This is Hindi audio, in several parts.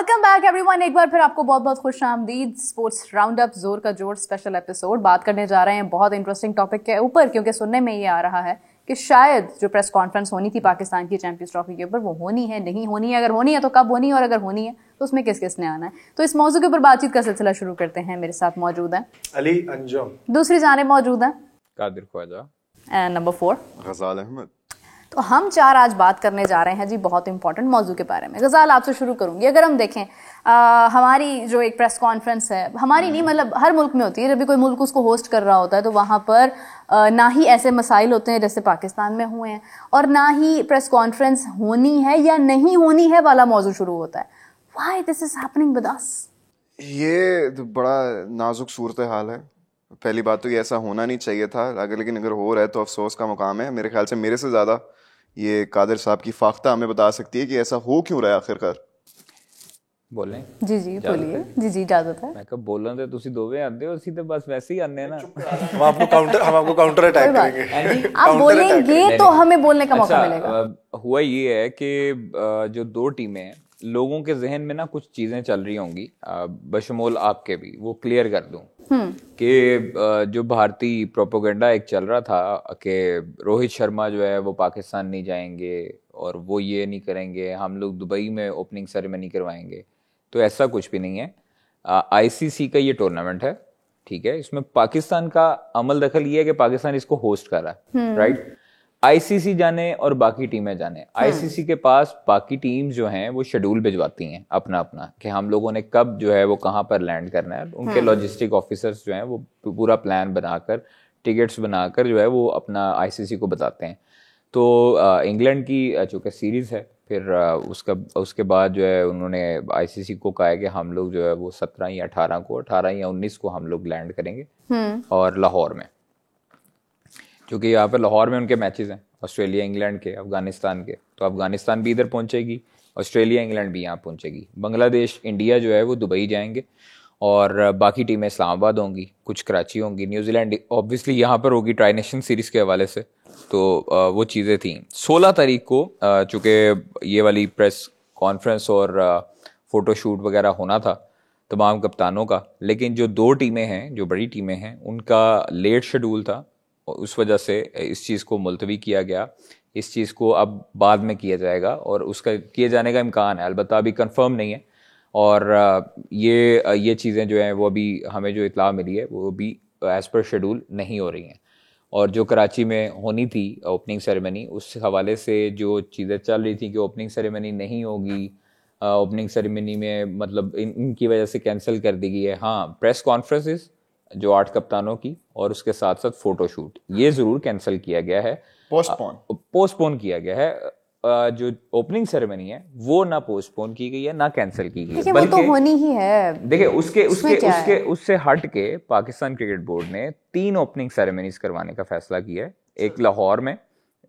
Welcome back everyone. एक बार फिर आपको बहुत बहुत खुश आमदीद। स्पोर्ट्स राउंड अप जोर का जोर स्पेशल एपिसोड बात करने जा रहे हैं बहुत इंटरेस्टिंग टॉपिक के ऊपर, क्योंकि सुनने में ये आ रहा है कि शायद जो प्रेस कॉन्फ्रेंस होनी थी पाकिस्तान की चैंपियंस ट्रॉफी के ऊपर वो होनी है, नहीं होनी है, अगर होनी है तो कब होनी है, और अगर होनी है तो उसमें किस किसने आना है। तो इस मौजू के ऊपर बातचीत का सिलसिला शुरू करते हैं। मेरे साथ मौजूद है अली अंजुम, दूसरी जानिब मौजूद है कादिर ख्वाजा एंड नंबर 4 गजाल अहमद। तो हम चार आज बात करने जा रहे हैं जी बहुत इंपॉर्टेंट मौजू के बारे में। गजाल आपसे शुरू करूंगी। अगर हम देखें हमारी जो एक प्रेस कॉन्फ्रेंस है, हमारी नहीं मतलब हर मुल्क में होती है, जब भी कोई मुल्क उसको होस्ट कर रहा होता है तो वहाँ पर ना ही ऐसे मसाइल होते हैं जैसे पाकिस्तान में हुए हैं, और ना ही प्रेस कॉन्फ्रेंस होनी है या नहीं होनी है वाला मौजू शुरू होता है। Why this is happening with us? ये तो बड़ा नाजुक सूरत हाल है। पहली बात तो ये ऐसा होना नहीं चाहिए था, लेकिन अगर हो रहा है तो अफसोस का मुकाम है। मेरे ख्याल से मेरे से ज़्यादा ये कादिर साहब की फाख्ता हमें बता सकती है कि ऐसा हो क्यों रहा है आखिरकार। बोलें जी बोलिए। जी इजाजत है। मैं कब बोलना थे तुसी दोवे आंदे हो, सीधे बस वैसे ही आंदे ना। हम आपको काउंटर अटैक करेंगे। आप बोलेंगे तो हमें बोलने का मौका मिलेगा। हुआ ये है कि जो दो टीमें हैं, लोगों के जहन में ना कुछ चीजें चल रही होंगी, बशमूल आपके भी, वो क्लियर कर दूं कि जो भारतीय प्रोपेगेंडा एक चल रहा था कि रोहित शर्मा जो है वो पाकिस्तान नहीं जाएंगे और वो ये नहीं करेंगे, हम लोग दुबई में ओपनिंग सेरेमनी करवाएंगे, तो ऐसा कुछ भी नहीं है। आईसीसी का ये टूर्नामेंट है, ठीक है, इसमें पाकिस्तान का अमल दखल ये है कि पाकिस्तान इसको होस्ट कर रहा है, राइट। आईसीसी जाने और बाकी टीमें जाने, आईसीसी के पास बाकी टीम्स जो हैं वो शेड्यूल भिजवाती हैं अपना अपना कि हम लोगों ने कब जो है वो कहाँ पर लैंड करना है। उनके लॉजिस्टिक ऑफिसर्स जो हैं वो पूरा प्लान बनाकर, टिकट्स बनाकर जो है वो अपना आईसीसी को बताते हैं। तो इंग्लैंड की चूँकि सीरीज़ है, फिर उसके बाद जो है उन्होंने आईसीसी को कहा है कि हम लोग जो है वो 17 या 19 को हम लोग लैंड करेंगे और लाहौर में, क्योंकि यहाँ पर लाहौर में उनके मैचेस हैं, ऑस्ट्रेलिया इंग्लैंड के, अफगानिस्तान के। तो अफगानिस्तान भी इधर पहुँचेगी, ऑस्ट्रेलिया इंग्लैंड भी यहाँ पहुँचेगी, बांग्लादेश इंडिया जो है वो दुबई जाएंगे, और बाकी टीमें इस्लामाबाद होंगी, कुछ कराची होंगी, न्यूजीलैंड ऑब्वियसली यहाँ पर होगी ट्राई नेशन सीरीज़ के हवाले से। तो वो चीज़ें थी। 16 तारीख को चूँकि ये वाली प्रेस कॉन्फ्रेंस और फ़ोटोशूट वगैरह होना था तमाम कप्तानों का, लेकिन जो दो टीमें हैं, जो बड़ी टीमें हैं, उनका लेट शेड्यूल था, उस वजह से इस चीज़ को मुलतवी किया गया। इस चीज़ को अब बाद में किया जाएगा और उसका किए जाने का इम्कान है, अलबत्ता अभी कंफर्म नहीं है। और ये चीज़ें जो हैं वो अभी हमें जो इत्तला मिली है वो भी एज़ पर शेड्यूल नहीं हो रही हैं। और जो कराची में होनी थी ओपनिंग सेरेमनी, उस हवाले से जो चीज़ें चल रही थी कि ओपनिंग सेरेमनी नहीं होगी, ओपनिंग सेरेमनी में मतलब इनकी वजह से कैंसिल कर दी गई है। हाँ, प्रेस कॉन्फ्रेंसेस जो 8 कप्तानों की और उसके साथ साथ फोटोशूट, ये ज़रूर कैंसिल किया गया है, पोस्टपोन किया गया है। जो ओपनिंग सेरेमनी है वो ना पोस्टपोन की गई है ना कैंसिल की गई है, बल्कि वो तो होनी ही है। देखिए उससे हट के पाकिस्तान क्रिकेट बोर्ड ने 3 ओपनिंग सेरेमनीज करवाने का फैसला किया है, एक लाहौर में,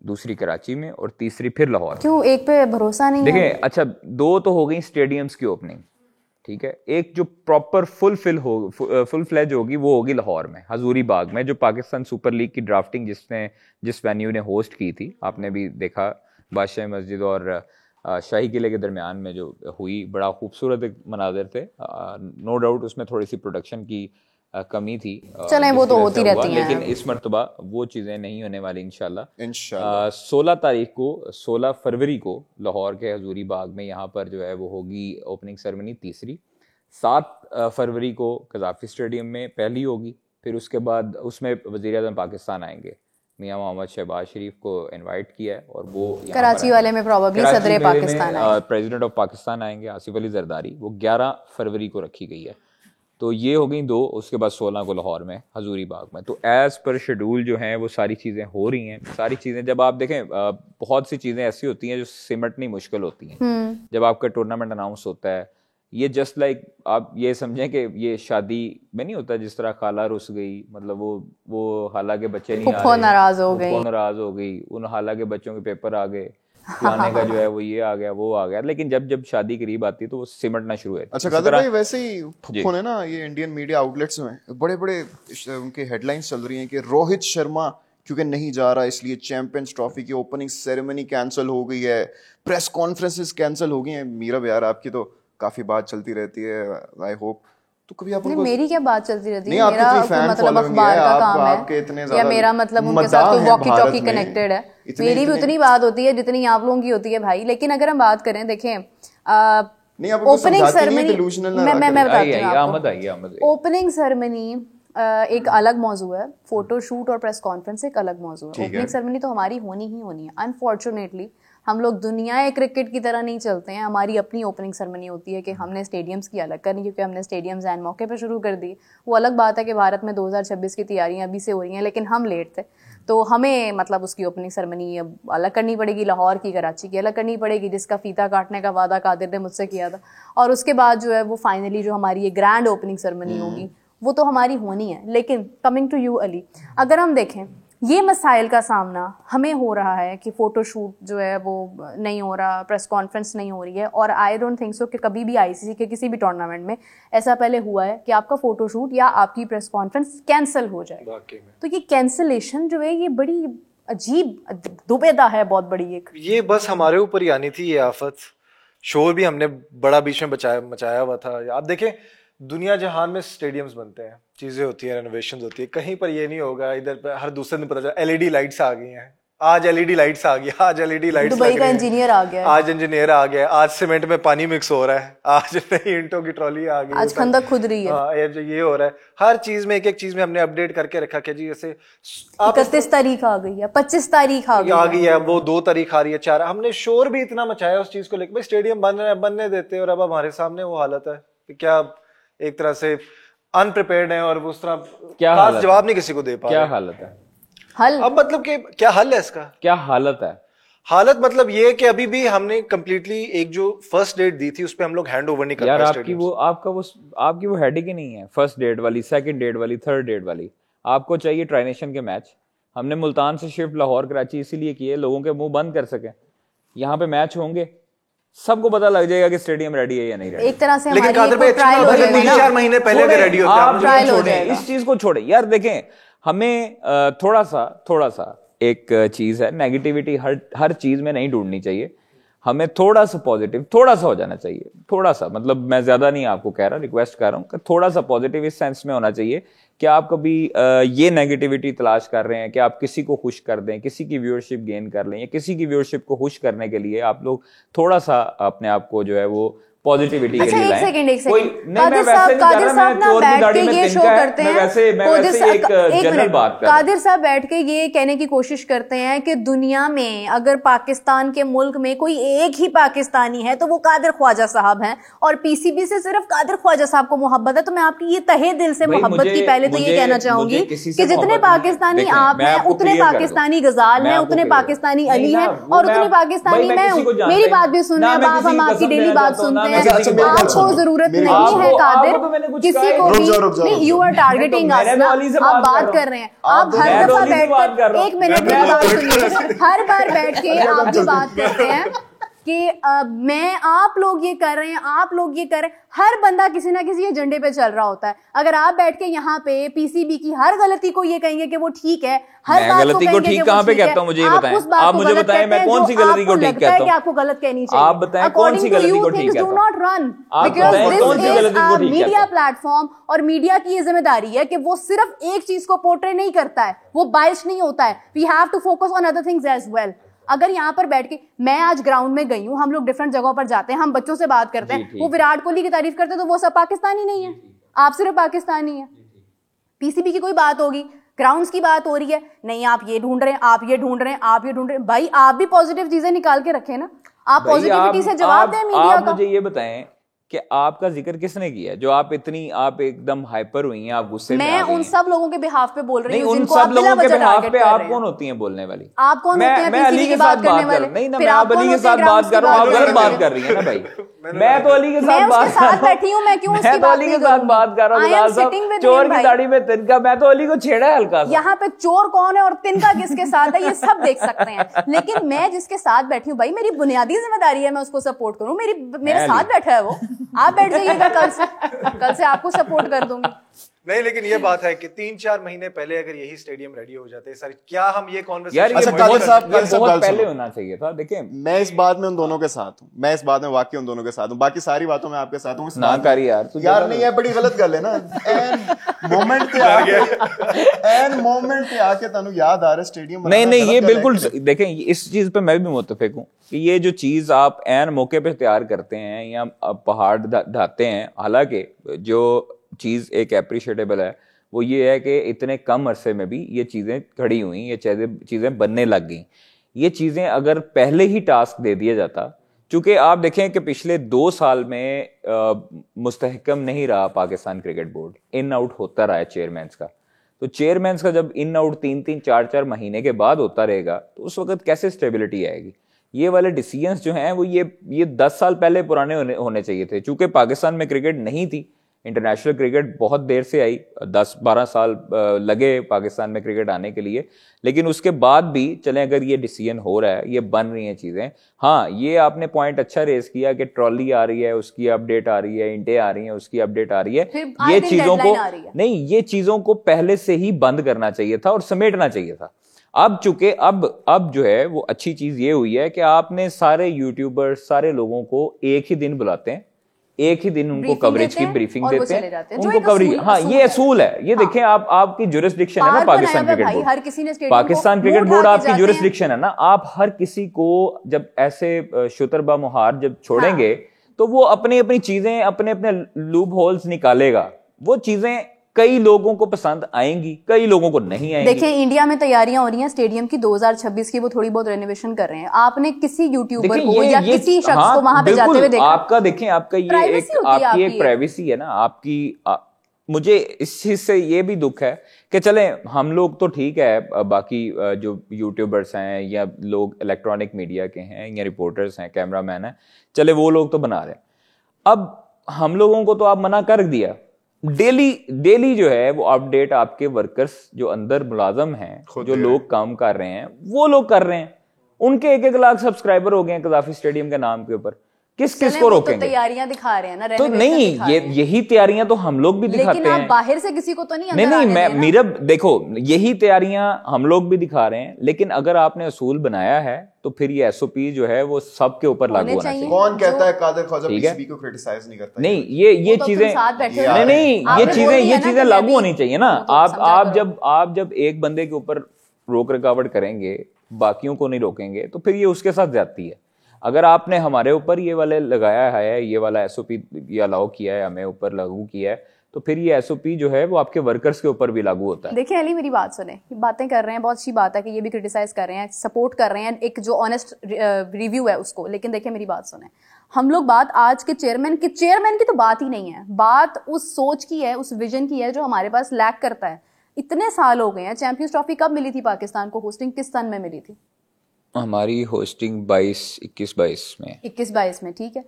दूसरी कराची में और तीसरी फिर लाहौर। क्यों, एक पे भरोसा नहीं है? देखिए अच्छा, 2 तो हो गई स्टेडियम्स की ओपनिंग, ठीक है, एक जो प्रॉपर फुल फ्लेज होगी वो होगी लाहौर में, हजूरी बाग में, जो पाकिस्तान सुपर लीग की ड्राफ्टिंग जिस वेन्यू ने होस्ट की थी, आपने भी देखा, बादशाही मस्जिद और शाही किले के दरमियान में जो हुई, बड़ा खूबसूरत एक मनाज़र थे। नो डाउट उसमें थोड़ी सी प्रोडक्शन की कमी थी, चलें वो तो होती रहती हैं, लेकिन इस मरतबा वो चीज़ें नहीं होने वाली इंशाल्लाह। 16 फरवरी को लाहौर के हजूरी बाग में यहाँ पर जो है वो होगी ओपनिंग सेरेमनी तीसरी। 7 फरवरी को कज़ाफ़ी स्टेडियम में पहली होगी, फिर उसके बाद उसमें वज़ीर-ए-आज़म पाकिस्तान आएंगे, मियां मोहम्मद शहबाज शरीफ को इनवाइट किया है, और वो कराची वाले में प्रोबेबली सदर पाकिस्तान आएंगे, प्रेसिडेंट ऑफ पाकिस्तान आएंगे, आसिफ अली जरदारी, वो 11 फरवरी को रखी गई है। तो ये हो गई 2, उसके बाद 16 को लाहौर में हजूरी बाग में। तो एज पर शेड्यूल जो है वो सारी चीज़ें हो रही हैं। सारी चीज़ें जब आप देखें, बहुत सी चीज़ें ऐसी होती हैं जो सिमटनी मुश्किल होती हैं। जब आपका टूर्नामेंट अनाउंस होता है, ये जस्ट लाइक आप ये समझें कि ये शादी में नहीं होता जिस तरह खाला रुस गई, मतलब वो खाला के बच्चे नहीं आ रहे, नाराज हो गई, उन खाला के बच्चों के पेपर आ गए, फलाने का जो है वो ये आ गया, वो आ गया, लेकिन जब शादी करीब आती है तो वो सिमटना शुरू है। अच्छा कादिर भाई, वैसे ही फुफो ने ना ये इंडियन मीडिया आउटलेट्स में बड़े उनके हेडलाइंस चल रही हैं कि रोहित शर्मा क्योंकि नहीं जा रहा इसलिए चैंपियंस ट्रॉफी की ओपनिंग सेरेमनी कैंसिल हो गई है, प्रेस कॉन्फ्रेंसेस कैंसिल हो गई हैं। मीरा यार, आपकी तो काफी बात चलती रहती है, आई होप तो कभी आप नहीं, मेरी क्या बात चलती रहती है, नहीं, मेरा आपकी कोई मतलब fan अखबार following का है, काम आपके है इतने या ज्यादा मेरा मतलब उनके मदाह साथ कोई है वॉकी भारत टॉकी में, कनेक्टेड है, इतने- मेरी भी इतने- उतनी बात होती है जितनी आप लोगों की होती है भाई। लेकिन अगर हम बात करें, देखें नहीं, आप उनको ओपनिंग समझाती नहीं, सेरेमनी, delusional ना मैं करें। बताती हूँ आमद आपको। ओपनिंग सेरेमनी एक अलग मौजू है, फोटो शूट और प्रेस कॉन्फ्रेंस एक अलग मौजू है। ओपनिंग सेरेमनी तो हमारी होनी ही होनी है। अनफॉर्चुनेटली हम लोग दुनिया क्रिकेट की तरह नहीं चलते हैं, हमारी अपनी ओपनिंग सेरेमनी होती है कि हमने स्टेडियम्स की अलग करनी, क्योंकि हमने स्टेडियम्स एंड मौके पे शुरू कर दी। वो अलग बात है कि भारत में 2026 की तैयारियां अभी से हो रही हैं, लेकिन हम लेट थे तो हमें मतलब उसकी ओपनिंग सेरेमनी अब अलग करनी पड़ेगी, लाहौर की, कराची की अलग करनी पड़ेगी, जिसका फीता काटने का वादा कादिर ने मुझसे किया था। और उसके बाद जो है वो फाइनली जो हमारी ये ग्रैंड ओपनिंग सेरेमनी होगी वो तो हमारी होनी है। लेकिन कमिंग टू यू अली, अगर हम देखें ये मसाइल का सामना हमें हो रहा है कि फ़ोटो शूट जो है वो नहीं हो रहा, प्रेस कॉन्फ्रेंस नहीं हो रही है, और आई डोंट थिंक सो कि कभी भी आईसीसी के किसी भी टूर्नामेंट में ऐसा पहले हुआ है कि आपका फ़ोटो शूट या आपकी प्रेस कॉन्फ्रेंस कैंसिल हो जाए। तो ये कैंसिलेशन जो है ये बड़ी अजीब दुबेदा है, बहुत बड़ी एक। ये बस हमारे ऊपर ही आनी थी ये आफत। शोर भी हमने बड़ा बीच में मचाया हुआ था। आप देखें दुनिया जहान में स्टेडियम्स बनते हैं, चीजें होती हैं, रेनोवेशन होती है, कहीं पर ये नहीं होगा। इधर पे हर दूसरे दिन पता चला एलईडी लाइट्स आ गई हैं, आज एलईडी लाइट्स आ गई, आज एलईडी लाइट्स दुबई का इंजीनियर आ गया, आज इंजीनियर आ गया, आज सीमेंट में पानी मिक्स हो रहा है, आज नई ईंटों की ट्रॉली आ गई, आज खंदक खुद रही है। हाँ, ये हो रहा है। हर चीज में एक एक चीज में हमने अपडेट करके रखा कि जी जैसे 31 तारीख आ गई है, 25 तारीख आ गई है, वो 2 तारीख आ रही है, 4। हमने शोर भी इतना मचाया उस चीज को लेकर, भाई स्टेडियम बनने देते और अब हमारे सामने वो हालत है कि क्या एक तरह से अनप्रिपेयर्ड है और उस तरह क्या खास जवाब नहीं किसी को दे पा रहे। क्या हालत है? हल अब मतलब कि क्या हल है इसका? क्या हालत है? हालत मतलब ये कि अभी भी हमने कंप्लीटली एक जो फर्स्ट डेट दी थी उस पे हम लोग हैंड ओवर नहीं कर पाए। यार आपकी वो हेडिंग ही नहीं है फर्स्ट डेट वाली, सेकंड डेट वाली, थर्ड डेट वाली। आपको चाहिए ट्राइनेशन के मैच। हमने मुल्तान से शिफ्ट लाहौर कराची इसीलिए किए लोगों के मुंह बंद कर सके। यहाँ पे मैच होंगे, सबको पता लग जाएगा कि स्टेडियम रेडी है या नहीं रेडी। एक तरह से लेकिन हमारी ट्रायल हो जाएगी ना, 4 महीने पहले अगर रेडी होते आप ट्रायल हो छोड़ें, जाएगा। इस चीज को छोड़े यार। देखें हमें थोड़ा सा एक चीज है, नेगेटिविटी हर चीज में नहीं ढूंढनी चाहिए। हमें थोड़ा सा पॉजिटिव थोड़ा सा हो जाना चाहिए, थोड़ा सा, मतलब मैं ज्यादा नहीं आपको कह रहा, रिक्वेस्ट कर रहा हूं कि थोड़ा सा पॉजिटिव इस सेंस में होना चाहिए कि आप कभी ये नेगेटिविटी तलाश कर रहे हैं कि आप किसी को खुश कर दें, किसी की व्यूअरशिप गेन कर लें, या किसी की व्यूअरशिप को खुश करने के लिए आप लोग थोड़ा सा अपने आप को जो है वो पॉजिटिविटी के लिए लाएं। कादिर साहब ना बैठ के ये शो करते हैं, कादिर साहब बैठ के ये कहने की कोशिश करते हैं कि दुनिया में अगर पाकिस्तान के मुल्क में कोई एक ही पाकिस्तानी है तो वो कादिर ख्वाजा साहब हैं, और पीसीबी से सिर्फ कादिर ख्वाजा साहब को मोहब्बत है। तो मैं आपकी ये तहे दिल से मोहब्बत की पहले तो ये कहना चाहूंगी कि जितने पाकिस्तानी आप हैं उतने पाकिस्तानी गजाल हैं, उतने पाकिस्तानी अली हैं, और उतनी पाकिस्तानी मैं हूँ। मेरी बात भी सुन रहे हैं, हम आपकी डेली बात सुनते हैं। आपको जरूरत नहीं है कादिर किसी को भी, नहीं, यू आर टारगेटिंग अस ना, आप बात कर रहे हैं, आप हर दफा बैठकर, एक मिनट मेरी बात सुनिए, हर बार बैठ के आप ये बात करते हैं कि मैं, आप लोग ये कर रहे हैं, आप लोग ये कर रहे हैं। हर बंदा किसी ना किसी एजेंडे पे चल रहा होता है। अगर आप बैठ के यहाँ पे पीसीबी की हर गलती को ये कहेंगे कि वो ठीक है, हर बात गलती को ठीक कहाँ पे कहता हूँ, मुझे ये बताएं, आप मुझे बताएं मैं कौन सी गलती को ठीक कहता हूँ? आपको गलत कहनी चाहिए, आप बताएं कौन सी गलती को ठीक कहता हूँ? Do not run, because this is a media platform, और मीडिया की ये जिम्मेदारी है कि वो सिर्फ एक चीज को पोर्ट्रे नहीं करता है, वो बायस नहीं होता है। We have to focus on other things as well. अगर यहाँ पर बैठ के, मैं आज ग्राउंड में गई हूँ, हम लोग डिफरेंट जगहों पर जाते हैं, हम बच्चों से बात करते हैं, वो विराट कोहली की तारीफ करते हैं तो वो सब पाकिस्तानी नहीं है, आप सिर्फ पाकिस्तानी है। पीसीबी की कोई बात होगी, ग्राउंड्स की बात हो रही है, नहीं आप ये ढूंढ रहे हैं, आप ये ढूंढ रहे हैं, आप ये ढूंढ रहे हैं। भाई आप भी पॉजिटिव चीजें निकाल के रखें ना, आप पॉजिटिविटी से जवाब दें मीडिया का। मुझे ये बताएं कि आपका जिक्र किसने किया जो आप एकदम हाइपर हुई हैं, आप गुस्से में आ गई हैं? मैं उन सब लोगों के बिहाफ पे बोल रही हूं जिनको आप बिला वजह टारगेट कर रहे हैं। आप कौन होती हैं बोलने वाली? आप कौन होते हैं? मैं अली के साथ बात कर, नहीं ना, मैं आप अली के साथ बात कर रहा हूं, आप गलत बात कर रही हैं ना भाई। मैं तो अली के साथ बात बैठी हूं, मैं क्यों उसकी बात अली के साथ बात कर रहा हूं। चोर की दाढ़ी में तिनका, मैं तो अली को छेड़ा है हल्का सा। यहाँ पे चोर कौन है और तिनका किसके साथ है ये सब देख सकते हैं, लेकिन मैं जिसके साथ बैठी हूँ भाई, मेरी बुनियादी जिम्मेदारी है मैं उसको सपोर्ट करूँ। मेरे साथ बैठा है वो, आप बैठ जाइएगा, कल से आपको सपोर्ट कर दूंगी। नहीं, लेकिन ये बात है कि 3-4 महीने पहले अगर यही स्टेडियम रेडी हो जाते सर, क्या हम ये यार कॉन्वर्सेशन ये कादिर साहब, बहुत पहले होना चाहिए था। देखिए मैं इस बात में उन दोनों के साथ हूँ, मैं इस बात में वाकई उन दोनों के साथ हूँ, बाकी सारी बातों में आपके साथ हूँ। ना करी यार तू यार नहीं, है बड़ी गलत गल है ना। एन मोमेंट पे आके तानू याद आ रहा स्टेडियम। नहीं ये बिल्कुल देखें, इस चीज पे मैं भी मुत्तफिक हूँ कि ये जो चीज आप एन मौके पे तैयार करते हैं या पहाड़ ढाते हैं, हालांकि जो चीज एक एप्रिशिएटेबल है वो ये है कि इतने कम अरसे में भी ये चीजें खड़ी हुई, ये चीजें बनने लग गई। ये चीजें अगर पहले ही टास्क दे दिया जाता, चूंकि आप देखें कि पिछले 2 साल में मुस्तहकम नहीं रहा Pakistan cricket board, in out होता रहा है चेयरमैन्स का। तो चेयरमैन्स का जब इन आउट 3-3, 4-4 महीने के बाद होता रहेगा तो उस वक्त कैसे स्टेबिलिटी आएगी? ये वाले डिसीजंस जो हैं वो ये 10 साल पहले पुराने होने चाहिए थे। चूंकि पाकिस्तान में क्रिकेट नहीं थी, इंटरनेशनल क्रिकेट बहुत देर से आई, 10-12 साल लगे पाकिस्तान में क्रिकेट आने के लिए, लेकिन उसके बाद भी चलें अगर ये डिसीजन हो रहा है, ये बन रही हैं चीजें। हाँ, ये आपने पॉइंट अच्छा रेज किया कि ट्रॉली आ रही है उसकी अपडेट आ रही है, इंटें आ रही हैं उसकी अपडेट आ रही है। ये चीजों को नहीं, ये चीजों को पहले से ही बंद करना चाहिए था और समेटना चाहिए था। अब चूंकि अब जो है वो अच्छी चीज ये हुई है कि आपने सारे यूट्यूबर, सारे लोगों को एक ही दिन बुलाते हैं, एक ही दिन उनको कवरेज की ब्रीफिंग देते हैं, उनको कवरेज। हाँ, ये असूल है। ये देखें, आप आपकी जुरिस्डिक्शन है ना Pakistan cricket board, Pakistan cricket board आपकी जुरिस्डिक्शन है ना। आप हर किसी को जब ऐसे शुतरबा मुहार जब छोड़ेंगे तो वो अपनी अपनी चीजें, अपने अपने लूप होल्स निकालेगा। वो चीजें कई लोगों को पसंद आएंगी, कई लोगों को नहीं आएंगी। देखिए, इंडिया में तैयारियां हो रही हैं स्टेडियम की 2026 की, वो थोड़ी बहुत रेनोवेशन कर रहे हैं। आपने किसी यूट्यूबर को या किसी शख्स को वहां पे जाते हुए देखा? आपका देखें, आपका ये आपकी एक प्राइवेसी है ना आपकी। मुझे इस चीज से ये भी दुख है कि चले हम लोग तो ठीक है, बाकी जो यूट्यूबर्स हैं या लोग इलेक्ट्रॉनिक मीडिया के हैं या रिपोर्टर्स हैं, कैमरामैन हैं, चले वो लोग तो बना रहे हैं। अब हम लोगों को तो आप मना कर दिया। डेली जो है वो अपडेट आपके वर्कर्स जो अंदर मुलाजम हैं, जो लोग काम कर रहे हैं, वो लोग कर रहे हैं। उनके 1-1 लाख सब्सक्राइबर हो गए हैं कज़ाफी स्टेडियम के नाम के ऊपर। किस को रोकेंगे? तो तैयारियां दिखा रहे हैं ना, तो नहीं, यही तैयारियां तो हम लोग भी दिखाते हैं। लेकिन आप बाहर से किसी को तो नहीं नहीं, मेरा देखो, यही तैयारियां हम लोग भी दिखा रहे हैं, लेकिन अगर आपने असूल बनाया है तो फिर ये एसओपी जो है वो सबके ऊपर लागू होना चाहिए। कौन कहता है कादिर ख्वाजा पीसीबी को क्रिटिसाइज नहीं करता? नहीं, ये चीजें नहीं, ये चीजें लागू होनी चाहिए ना। आप जब एक बंदे के ऊपर रोक रुकावट करेंगे, बाकियों को नहीं रोकेंगे, तो फिर ये उसके साथ ज्यादती है। अगर आपने हमारे ऊपर ये वाले लगाया है, ये वाला एसओपी ये अलाउ किया है, हमें ऊपर लागू किया है, तो फिर ये एसओपी जो है वो आपके वर्कर्स के ऊपर भी लागू होता है। देखिए अली, मेरी बात सुने, बातें कर रहे हैं, बहुत अच्छी बात है कि ये भी क्रिटिसाइज कर रहे हैं, सपोर्ट कर रहे हैं, एक जो ऑनेस्ट रिव्यू है उसको। लेकिन देखिए मेरी बात सुने, हम लोग बात आज के चेयरमैन की तो बात ही नहीं है, बात उस सोच की है, उस विजन की है जो हमारे पास लैक करता है। इतने साल हो गए हैं, चैंपियंस ट्रॉफी कब मिली थी पाकिस्तान को? होस्टिंग किस सन में मिली थी? हमारी होस्टिंग 21-22 में। 21-22 में, ठीक है।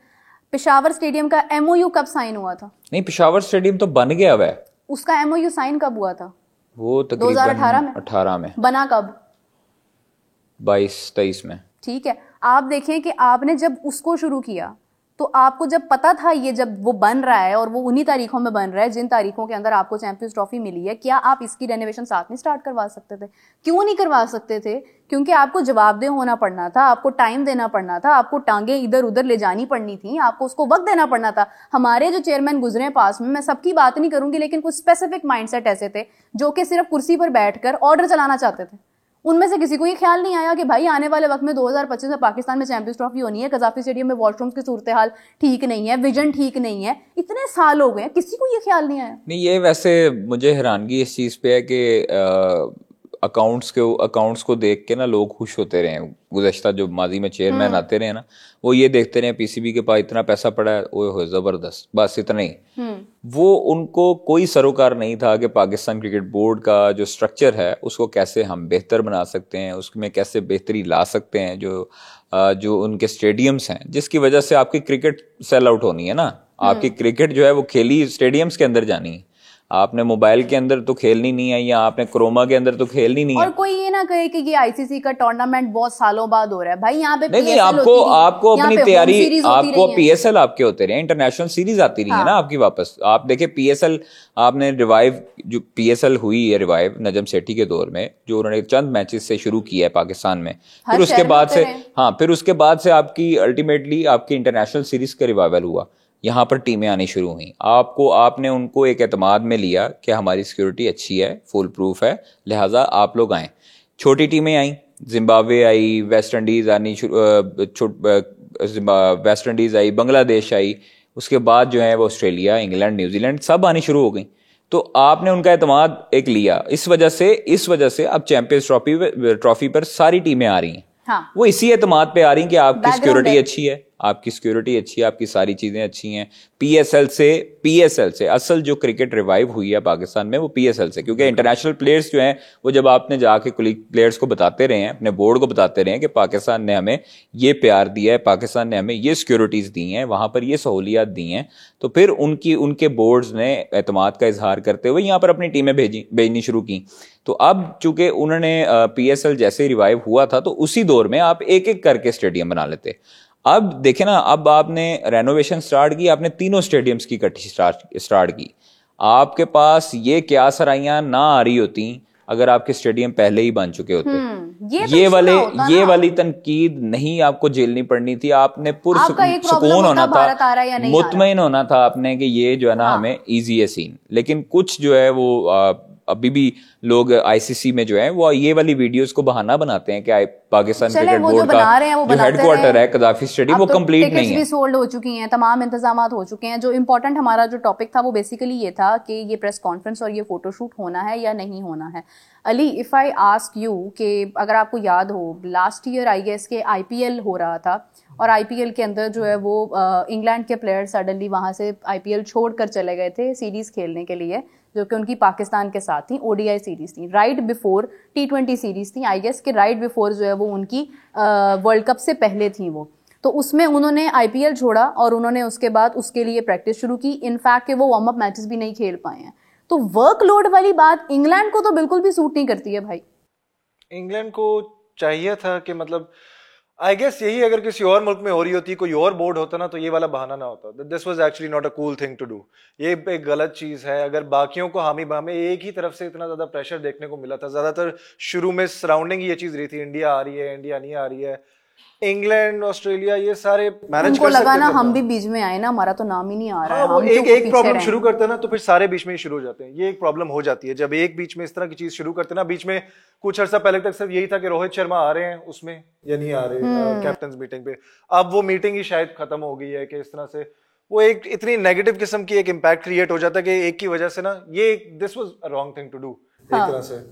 पेशावर स्टेडियम का एमओयू कब साइन हुआ था? नहीं, पेशावर स्टेडियम तो बन गया हुआ है। उसका एमओयू साइन कब हुआ था? वो तकरीबन 2018 में। बना कब? 22-23 में। ठीक है। आप देखें कि आपने जब उसको शुरू किया तो आपको जब पता था ये जब वो बन रहा है और वो उन्हीं तारीखों में बन रहा है जिन तारीखों के अंदर आपको चैंपियंस ट्रॉफी मिली है, क्या आप इसकी रेनोवेशन साथ में स्टार्ट करवा सकते थे? क्यों नहीं करवा सकते थे? क्योंकि आपको जवाबदेह होना पड़ना था, आपको टाइम देना पड़ना था, आपको टांगे इधर उधर ले जानी पड़नी थी, आपको उसको वक्त देना पड़ना था। हमारे जो चेयरमैन गुजरे हैं पास में, मैं सबकी बात नहीं करूंगी, लेकिन कुछ स्पेसिफिक माइंडसेट ऐसे थे जो कि सिर्फ कुर्सी पर बैठकर ऑर्डर चलाना चाहते थे। उनमें से किसी को ये ख्याल नहीं आया कि भाई आने वाले वक्त में 2025 में पाकिस्तान में चैंपियंस ट्रॉफी होनी है, कज़ाफी स्टेडियम में वॉशरूम्स की सूरत हाल ठीक नहीं है, विजन ठीक नहीं है, इतने साल हो गए, किसी को ये ख्याल नहीं आया। नहीं, ये वैसे मुझे हैरानगी इस चीज पे है कि अकाउंट्स को देख के ना लोग खुश होते रहे हैं। गुज़श्ता जो माजी में चेयरमैन आते रहे ना, वो ये देखते रहे पीसीबी के पास इतना पैसा पड़ा है, ओए जबरदस्त, बस इतना ही। वो उनको कोई सरोकार नहीं था कि पाकिस्तान क्रिकेट बोर्ड का जो स्ट्रक्चर है उसको कैसे हम बेहतर बना सकते हैं, उसमें कैसे बेहतरी ला सकते हैं। जो उनके स्टेडियम्स हैं जिसकी वजह से आपकी क्रिकेट सेल आउट होनी है ना, आपकी क्रिकेट जो है वो खेली स्टेडियम्स के अंदर जानी है। आपने मोबाइल के अंदर तो खेलनी नहीं है या आपने क्रोमा के अंदर तो खेलनी नहीं है। और कोई ये ना कहे कि ये आईसीसी का टूर्नामेंट बहुत सालों बाद हो रहा है, भाई यहाँ पे नहीं, आपको अपनी तैयारी, आपको पीएसएल आपके होते रहे, इंटरनेशनल सीरीज आती रही है ना आपकी वापस। आप देखे पीएसएल आपने रिवाइव, जो पीएसएल हुई है रिवाइव नजम सेठी के दौर में, जो उन्होंने चंद मैचेस से शुरू किया है पाकिस्तान में, फिर उसके बाद से फिर उसके बाद से आपकी अल्टीमेटली आपकी इंटरनेशनल सीरीज का रिवाइवल हुआ, यहाँ पर टीमें आनी शुरू हुई। आपने उनको एक एतमाद में लिया कि हमारी सिक्योरिटी अच्छी है, फुल प्रूफ है, लिहाजा आप लोग आए। छोटी टीमें आई, जिम्बाब्वे आई, वेस्ट इंडीज आई, बांग्लादेश आई, उसके बाद जो है वो ऑस्ट्रेलिया, इंग्लैंड, न्यूजीलैंड सब आनी शुरू हो गई। तो आपने उनका एतमाद एक लिया, इस वजह से अब चैंपियंस ट्रॉफी पर सारी टीमें आ रही हैं। हाँ। वो इसी एतमाद पे आ रही हैं कि आपकी सिक्योरिटी अच्छी है, आपकी सारी चीजें अच्छी हैं। पीएसएल से असल जो क्रिकेट रिवाइव हुई है पाकिस्तान में वो पीएसएल से, क्योंकि इंटरनेशनल प्लेयर्स जो हैं वो जब आपने जाके प्लेयर्स को बताते रहे हैं, अपने बोर्ड को बताते रहे हैं कि पाकिस्तान ने हमें ये प्यार दिया है, पाकिस्तान ने हमें ये सिक्योरिटीज दी हैं, वहां पर ये सहूलियात दी हैं, तो फिर उनके बोर्ड्स ने एतमाद का इजहार करते हुए यहाँ पर अपनी टीमें भेजनी शुरू की। तो अब चूंकि उन्होंने पीएसएल जैसे रिवाइव हुआ था तो उसी दौर में आप एक एक करके स्टेडियम बना लेते। अब देखे ना, अब आपने रेनोवेशन स्टार्ट की, आपने तीनों स्टेडियम्स की इकट्ठी स्टार्ट की। आपके पास ये क्या सराइयां ना आ रही होती अगर आपके स्टेडियम पहले ही बन चुके होते। ये वाली तनकीद नहीं आपको झेलनी पड़नी थी। आपने सुकून होना था, मुतमईन होना था आपने कि ये जो है ना हमें इजी है सीन। लेकिन कुछ जो है वो अभी भी लोग आईसीसी में जो है वो ये वाली वीडियोस को बहाना बनाते हैं कि पाकिस्तान क्रिकेट बोर्ड का जो हेडक्वार्टर है कदाफी स्टेडियम वो कंप्लीट नहीं है, भी सोल्ड हो चुकी हैं, तमाम इंतजामात हो चुके हैं। जो इम्पोर्टेंट हमारा जो टॉपिक था वो बेसिकली ये था कि ये प्रेस कॉन्फ्रेंस और ये फोटोशूट होना है या नहीं होना है। Ali, if I ask you कि अगर आपको याद हो लास्ट ईयर आई गेस के आईपीएल हो रहा था और आईपीएल के अंदर जो है वो इंग्लैंड के प्लेयर सडनली वहां से आईपीएल छोड़कर चले गए थे सीरीज खेलने के लिए, जो कि उनकी पाकिस्तान के साथ थी, ओडीआई सीरीज थी, राइट बिफोर टी20 सीरीज थी आई गेस, कि राइट बिफोर जो है वो उनकी वर्ल्ड कप से पहले थी वो। तो उसमें उन्होंने आईपीएल छोड़ा और उन्होंने उसके बाद उसके लिए प्रैक्टिस शुरू की। इनफैक्ट कि वो वार्म अप मैचेस भी नहीं खेल पाए हैं। तो वर्कलोड वाली बात इंग्लैंड को तो बिल्कुल भी सूट नहीं करती है भाई। इंग्लैंड को चाहिए था कि मतलब आई गेस यही अगर किसी और मुल्क में हो रही होती, कोई और बोर्ड होता ना, तो ये वाला बहाना ना होता। This was actually not a cool thing to do. ये एक गलत चीज है। अगर बाकियों को हमें एक ही तरफ से इतना ज्यादा प्रेशर देखने को मिला था, ज्यादातर शुरू में सराउंडिंग ये चीज रही थी, इंडिया आ रही है, इंडिया नहीं आ रही है, इंग्लैंड, ऑस्ट्रेलिया, ये सारे मैनेज कर लगा ना, हम भी बीच में आए ना, हमारा तो नाम ही नहीं आ रहा है। वो एक प्रॉब्लम शुरू करते हैं ना तो फिर सारे बीच में ही शुरू हो जाते हैं। ये एक प्रॉब्लम हो जाती है जब एक बीच में इस तरह की चीज शुरू करते हैं ना। बीच में कुछ अर्सा पहले तक सिर्फ यही था कि रोहित शर्मा आ रहे हैं उसमें या नहीं आ रहे कैप्टन मीटिंग पे। अब वो मीटिंग ही शायद खत्म हो गई है कि इस तरह से वो एक इतनी नेगेटिव किस्म की एक इम्पैक्ट क्रिएट हो जाता है कि एक की वजह से ना ये this was a wrong thing to do एक तरह से,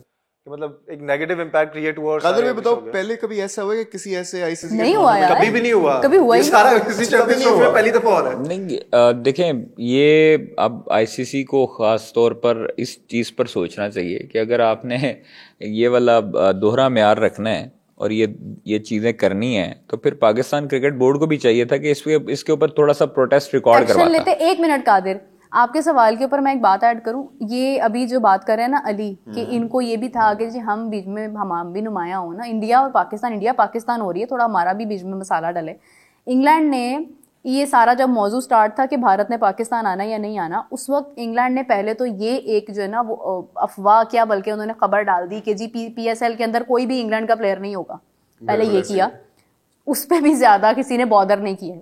मतलब एक नेगेटिव इम्पैक्ट क्रिएट हुआ। कादर भाई बताओ, पहले कभी ऐसा हुआ कि किसी ऐसे आईसीसी नहीं हुआ यार, कभी भी नहीं हुआ, कभी हुआ ही सारा किसी चैंपियनशिप में पहली दफा हो रहा है। नहीं, देखें, ये अब आईसीसी को खास तौर पर इस चीज पर सोचना चाहिए कि अगर आपने ये वाला दोहरा म्यार रखना है और ये चीजें करनी है तो फिर पाकिस्तान क्रिकेट बोर्ड को भी चाहिए था कि इसके ऊपर थोड़ा सा प्रोटेस्ट रिकॉर्ड करवाता। लेते। एक मिनट कादिर, आपके सवाल के ऊपर मैं एक बात ऐड करूं। ये अभी जो बात कर रहे हैं ना अली, कि इनको ये भी था कि जी हम बीच में हम भी नुमाया हो ना, इंडिया और पाकिस्तान, इंडिया पाकिस्तान हो रही है, थोड़ा हमारा भी बीच में मसाला डले। इंग्लैंड ने ये सारा जब मौजू स्टार्ट था कि भारत ने पाकिस्तान आना या नहीं आना, उस वक्त इंग्लैंड ने पहले तो ये एक जो है ना वो अफवाह क्या बल्कि उन्होंने खबर डाल दी कि जी पीएसएल के अंदर कोई भी इंग्लैंड का प्लेयर नहीं होगा। पहले ये किया, उस पर भी ज्यादा किसी ने बॉदर नहीं किया,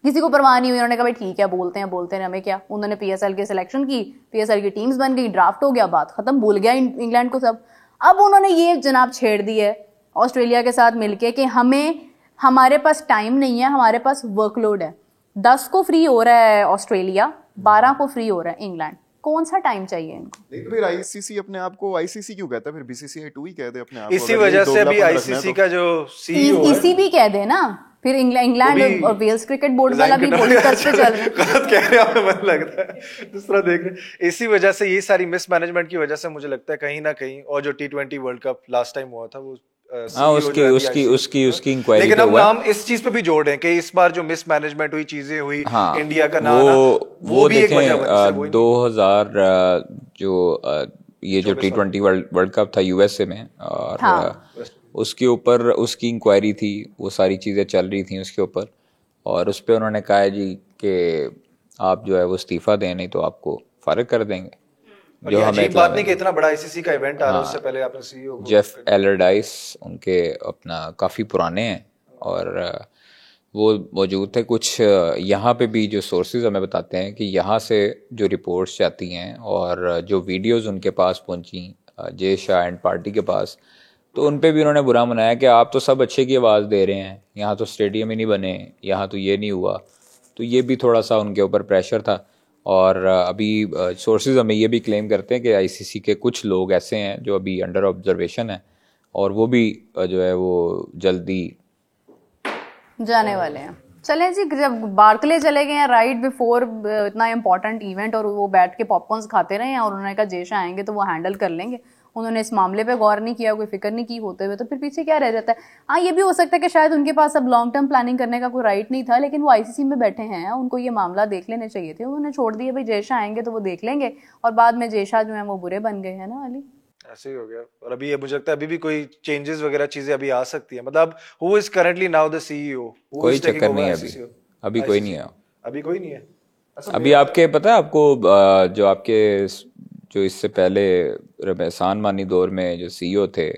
किसी को परवाह नहीं हुई। उन्होंने कहा भाई ठीक है, बोलते हैं हमें क्या। उन्होंने पीएसएल की सिलेक्शन की, पीएसएल की टीम्स बन गई, ड्राफ्ट हो गया, बात खत्म, भूल गया इंग्लैंड को सब। अब उन्होंने ये जनाब छेड़ दी है ऑस्ट्रेलिया के साथ मिलके कि हमारे पास टाइम नहीं है, हमारे पास वर्कलोड है। 10 को फ्री हो रहा है ऑस्ट्रेलिया, 12 को फ्री हो रहा है इंग्लैंड। कौन सा टाइम चाहिए इनको? नहीं तो फिर आईसीसी अपने आप को आईसीसी क्यों कहता है, फिर बीसीसीआई 2 ही कह दे अपने आप को। इसी वजह से अभी आईसीसी का जो सीईओ है ईसीबी कह दे ना, फिर इंग्लैंड और वेल्स क्रिकेट बोर्ड वाला भी बोली तरफ पे चल रहा है। गलत कह रहे हैं, मन लगता है दूसरा देख रहे। इसी वजह से, ये सारी मिसमैनेजमेंट की वजह से मुझे लगता है कहीं ना कहीं, और जो टी20 वर्ल्ड कप लास्ट टाइम हुआ था वो उसकी इंक्वायरी। लेकिन अब नाम इस चीज पे भी जोड़ रहे हैं कि इस बार जो मिसमैनेजमेंट हुई, चीजें हुई, इंडिया का नाम वो भी एक वजह 2000 जो ये जो T20 वर्ल्ड कप था यूएसए में, और उसके ऊपर उसकी इंक्वायरी थी, वो सारी चीज़ें चल रही थी उसके ऊपर, और उस पर उन्होंने कहा है जी कि आप जो है वो इस्तीफा दें, नहीं तो आपको फारिग कर देंगे। जो हमें बात नहीं कि इतना बड़ा आईसीसी का इवेंट आ रहा है, उससे पहले आपने सीईओ जेफ एलरडाइस उनके अपना काफ़ी पुराने हैं और वो मौजूद थे। कुछ यहाँ पे भी जो सोर्सेज हमें बताते हैं कि यहाँ से जो रिपोर्ट्स जाती हैं और जो वीडियोस उनके पास पहुँची जय शाह एंड पार्टी के पास, तो उन पे भी उन्होंने बुरा मनाया कि आप तो सब अच्छे की आवाज़ दे रहे हैं, यहाँ तो स्टेडियम ही नहीं बने, यहाँ तो ये नहीं हुआ। तो ये भी थोड़ा सा उनके ऊपर प्रेशर था। और अभी सोर्सेज हमें ये भी क्लेम करते हैं कि आईसीसी के कुछ लोग ऐसे हैं जो अभी अंडर ऑब्जर्वेशन है और वो भी जो है वो जल्दी जाने वाले हैं। चलें जी, जब बार्कले चले गए हैं राइट बिफोर इतना इम्पोर्टेंट इवेंट और वो बैठ के पॉपकॉर्न्स खाते रहे हैं और उन्होंने कहा जेशा आएंगे तो वो हैंडल कर लेंगे, उन्होंने इस मामले पे गौर नहीं किया, कोई फिक्र नहीं की होते हुए, तो फिर पीछे क्या रह जाता है। हाँ, ये भी हो सकता है कि शायद उनके पास अब लॉन्ग टर्म प्लानिंग करने का कोई राइट नहीं था, लेकिन वो आईसीसी में बैठे हैं, उनको ये मामला देख लेने चाहिए थे, उन्होंने छोड़ दिया भाई जेशा आएंगे तो वो देख लेंगे, और बाद में जेशा जो है वो बुरे बन गए हैं ना अली। ऐसे ही हो गया। और अभी ये मुझे लगता है अभी भी कोई चेंजेस वगैरह चीजें अभी आ सकती है। मतलब who is currently now the CEO? कोई चक्कर नहीं है अभी कोई नहीं है, अभी कोई नहीं है। अभी आपके पता है आपको जो आपके जो इससे पहले रमजान मानी दौर में जो सीईओ थे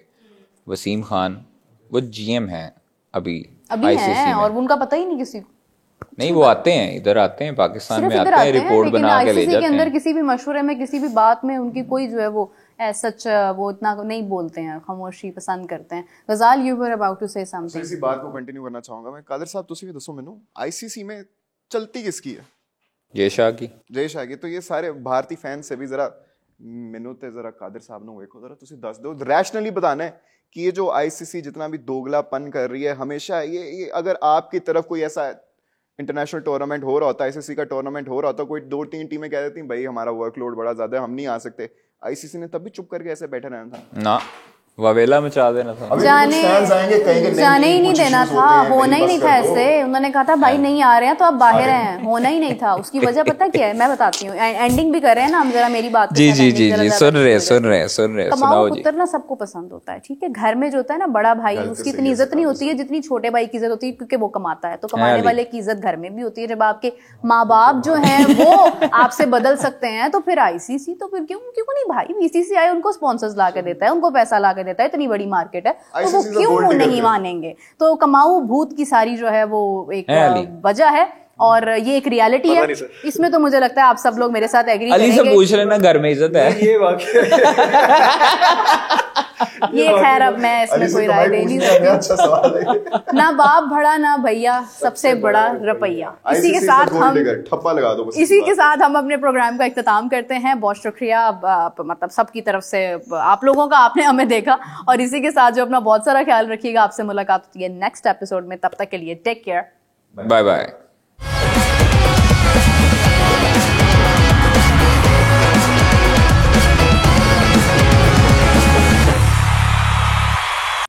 वसीम खान, वो जीएम हैं अभी आईसीसी में, और उनका पता ही नहीं किसी को। नहीं, वो आते हैं, इधर आते हैं, पाकिस्तान में आते हैं, रिपोर्ट बना के ले जाते हैं। के अंदर किसी भी मशवरे में किसी भी बात में उनकी कोई जो है वो सच वो इतना नहीं बोलते हैं, खामोशी पसंद करते हैं। Ghazal, you were about to say something. इसी बात को कंटिन्यू करना चाहूंगा मैं। कादर साहब तुसी भी दसो मैनू, आईसीसी में चलती किसकी है? जय शाह की। जय शाह की। तो ये सारे भारतीय फैंस से भी जरा मैनू ते जरा कादर साहब ने देखो, जरा तुसी दस दो, रैशनली बताना है कि ये जो आईसीसी जितना भी दोगलापन कर रही है हमेशा, ये अगर आपकी तरफ कोई ऐसा इंटरनेशनल टूर्नामेंट हो रहा होता, आईसीसी का टूर्नामेंट हो रहा होता, कोई 2-3 टीमें कह देती भाई हमारा वर्कलोड बड़ा ज्यादा है, हम नहीं आ सकते, आईसीसी ने तब भी चुप करके ऐसे बैठे रहना था ना, वावेला मचा देना था, जाने ही नहीं देना था, होना ही नहीं था ऐसे। उन्होंने कहा था भाई नहीं आ रहे हैं तो आप बाहर हैं, होना ही नहीं था। उसकी वजह पता क्या है, मैं बताती हूँ। एंडिंग भी कर रहे हैं ना हम, जरा मेरी बात जी जी जी जी सुन रहे सुनाओ जी। पुत्र ना सबको पसंद होता है, ठीक है। घर में जो होता है ना बड़ा भाई, उसकी इतनी इज्जत नहीं होती है जितनी छोटे भाई की इज्जत होती है, क्योंकि वो कमाता है। तो कमाने वाले की इज्जत घर में भी होती है। जब आपके माँ बाप जो है वो आपसे बदल सकते हैं तो फिर आईसीसी तो फिर क्यों नहीं भाई। बीसीसी आई उनको स्पॉन्सर्स ला के देता है, उनको पैसा ला के देता है, इतनी बड़ी मार्केट है, तो वो क्यों नहीं मानेंगे। तो कमाऊ भूत की सारी जो है वो एक वजह है और ये एक रियलिटी है। इसमें तो मुझे लगता है आप सब लोग मेरे साथ एग्री करेंगे। अली से पूछ लेना, घर में इज्जत है ये ये खैर अब मैं इसमें कोई राय दे नहीं सकती। अच्छा सवाल है। ना बाप बड़ा ना भैया, सबसे बड़ा रुपया। इसी के साथ हम ठप्पा लगा दो। इसी के साथ हम अपने प्रोग्राम का इख्तिताम करते हैं। बहुत शुक्रिया मतलब सबकी तरफ से आप लोगों का, आपने हमें देखा। और इसी के साथ जो अपना बहुत सारा ख्याल रखिएगा। आपसे मुलाकात होती है नेक्स्ट एपिसोड में, तब तक के लिए टेक केयर, बाय बाय।